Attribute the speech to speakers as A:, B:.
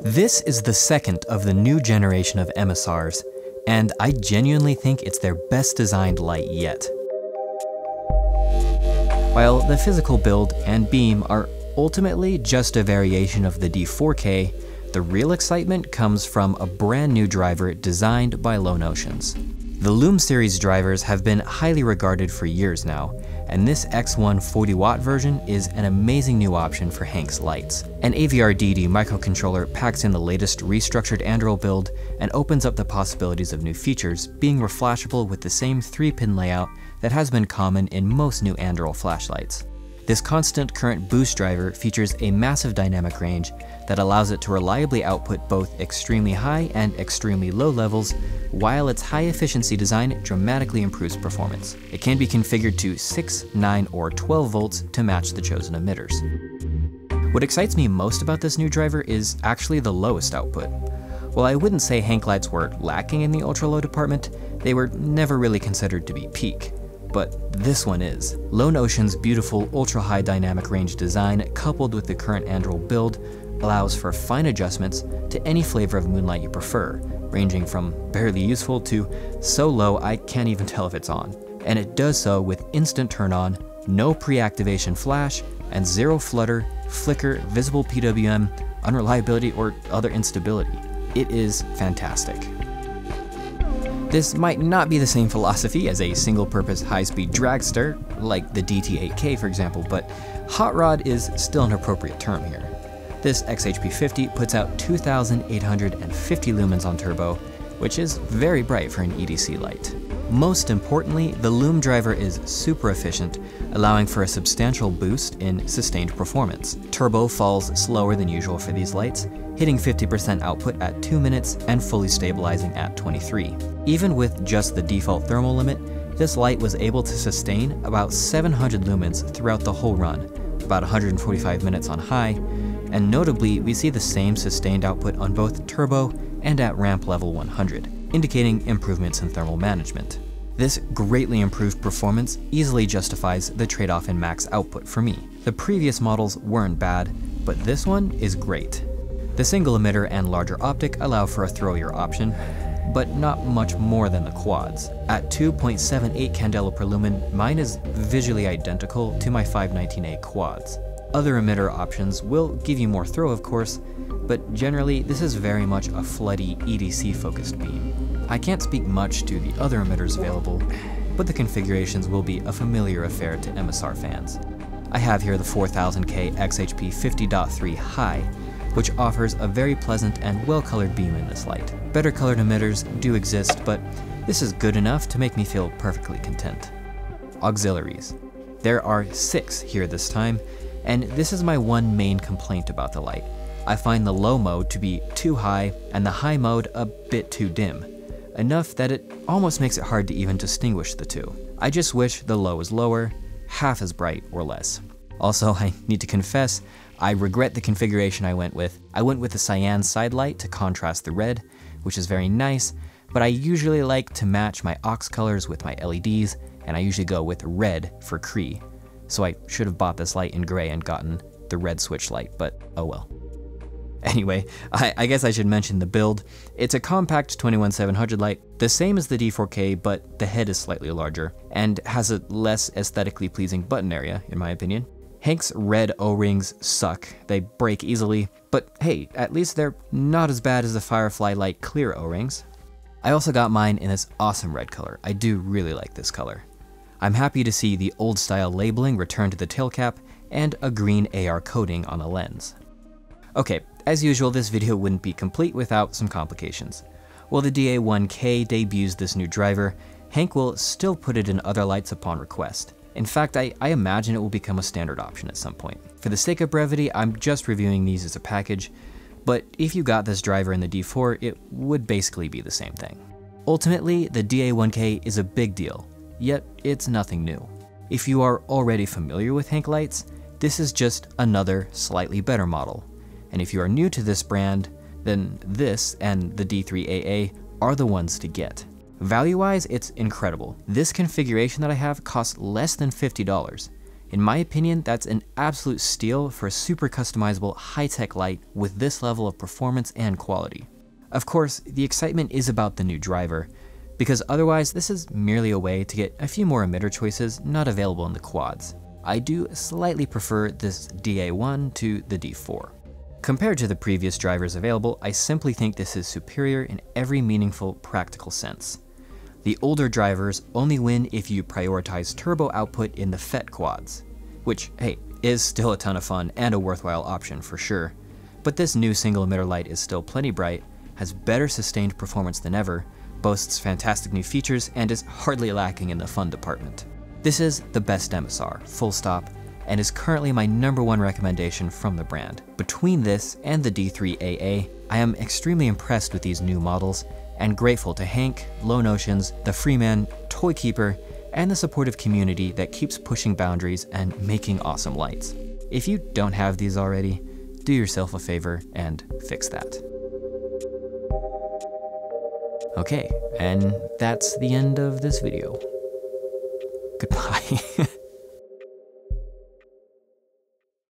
A: This is the second of the new generation of Emisars, and I genuinely think it's their best designed light yet. While the physical build and beam are ultimately just a variation of the D4K, the real excitement comes from a brand new driver designed by LoneOceans. The Lume series drivers have been highly regarded for years now, and this X1 40-watt version is an amazing new option for Hank's lights. An AVR-DD microcontroller packs in the latest restructured Android build and opens up the possibilities of new features, being reflashable with the same 3-pin layout that has been common in most new Android flashlights. This constant current boost driver features a massive dynamic range that allows it to reliably output both extremely high and extremely low levels, while its high efficiency design dramatically improves performance. It can be configured to 6, 9, or 12 volts to match the chosen emitters. What excites me most about this new driver is actually the lowest output. While I wouldn't say Hank lights were lacking in the ultra-low department, they were never really considered to be peak. But this one is. LoneOceans' beautiful ultra-high dynamic range design, coupled with the current Android build, allows for fine adjustments to any flavor of Moonlight you prefer, ranging from barely useful to so low I can't even tell if it's on. And it does so with instant turn-on, no pre-activation flash, and zero flutter, flicker, visible PWM, unreliability, or other instability. It is fantastic. This might not be the same philosophy as a single-purpose high-speed dragster, like the DT8K for example, but hot rod is still an appropriate term here. This XHP50 puts out 2,850 lumens on turbo, which is very bright for an EDC light. Most importantly, the Lume driver is super efficient, allowing for a substantial boost in sustained performance. Turbo falls slower than usual for these lights, hitting 50% output at 2 minutes and fully stabilizing at 23. Even with just the default thermal limit, this light was able to sustain about 700 lumens throughout the whole run, about 145 minutes on high, and notably we see the same sustained output on both turbo and at ramp level 100, indicating improvements in thermal management. This greatly improved performance easily justifies the trade-off in max output for me. The previous models weren't bad, but this one is great. The single emitter and larger optic allow for a throwier option, but not much more than the quads. At 2.78 candela per lumen, mine is visually identical to my 519A quads. Other emitter options will give you more throw of course, but generally this is very much a floody EDC focused beam. I can't speak much to the other emitters available, but the configurations will be a familiar affair to Emisar fans. I have here the 4000K XHP 50.3 high, which offers a very pleasant and well-colored beam in this light. Better colored emitters do exist, but this is good enough to make me feel perfectly content. Auxiliaries. There are 6 here this time, and this is my one main complaint about the light. I find the low mode to be too high and the high mode a bit too dim, enough that it almost makes it hard to even distinguish the two. I just wish the low was lower, half as bright or less. Also, I need to confess, I regret the configuration I went with. I went with the cyan side light to contrast the red, which is very nice, but I usually like to match my aux colors with my LEDs, and I usually go with red for Cree. So I should have bought this light in gray and gotten the red switch light, but oh well. Anyway, I guess I should mention the build. It's a compact 21700 light, the same as the D4K, but the head is slightly larger, and has a less aesthetically pleasing button area, in my opinion. Hank's red O-rings suck, they break easily, but hey, at least they're not as bad as the Firefly Light clear O-rings. I also got mine in this awesome red color. I do really like this color. I'm happy to see the old style labeling return to the tail cap and a green AR coating on the lens. Okay, as usual this video wouldn't be complete without some complications. While the DA1K debuts this new driver, Hank will still put it in other lights upon request. In fact, I imagine it will become a standard option at some point. For the sake of brevity, I'm just reviewing these as a package, but if you got this driver in the D4, it would basically be the same thing. Ultimately, the DA1K is a big deal, yet it's nothing new. If you are already familiar with Hank lights, this is just another slightly better model. And if you are new to this brand, then this and the D3AA are the ones to get. Value-wise, it's incredible. This configuration that I have costs less than $50. In my opinion, that's an absolute steal for a super customizable high-tech light with this level of performance and quality. Of course, the excitement is about the new driver, because otherwise this is merely a way to get a few more emitter choices not available in the quads. I do slightly prefer this DA1 to the D4. Compared to the previous drivers available, I simply think this is superior in every meaningful, practical sense. The older drivers only win if you prioritize turbo output in the FET quads, which, hey, is still a ton of fun and a worthwhile option for sure. But this new single emitter light is still plenty bright, has better sustained performance than ever, boasts fantastic new features, and is hardly lacking in the fun department. This is the best Emisar, full stop, and is currently my #1 recommendation from the brand. Between this and the D3AA, I am extremely impressed with these new models, and grateful to Hank, LoneOceans, the Freeman, Toykeeper, and the supportive community that keeps pushing boundaries and making awesome lights. If you don't have these already, do yourself a favor and fix that. Okay, and that's the end of this video. Goodbye.